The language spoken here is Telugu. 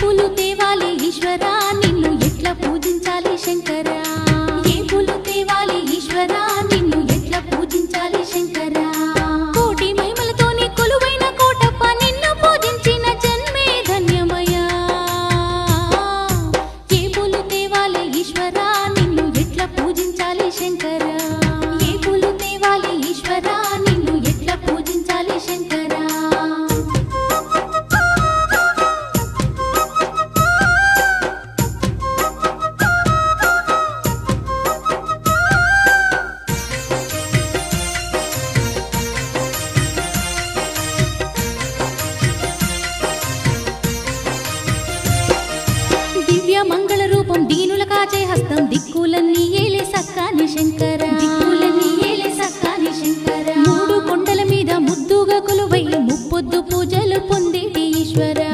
పూలు తేవాలి ఈశ్వరా నిన్ను ఎట్లా పూజించాలి శంకరా ఏ పూలు తేవాలి ఈశ్వరా నిన్ను ఎట్లా పూజించాలి శంకరా కోటి మహిమలతోని కొలువైన కోటప్ప నిన్ను పూజించిన జన్మే ధన్యమయ్యా ఏ పూలు తేవాలి ఈశ్వరా నిన్ను ఎట్లా పూజించాలి శంకరా ఏ పూలు తేవాలి ఈశ్వరా నిన్ను ఎట్లా పూజించాలి శంకరా దివ్య మంగళ రూపం దీనుల కాచే హస్తం దిక్కులన్నీ ఏలే సక్కాని శంకర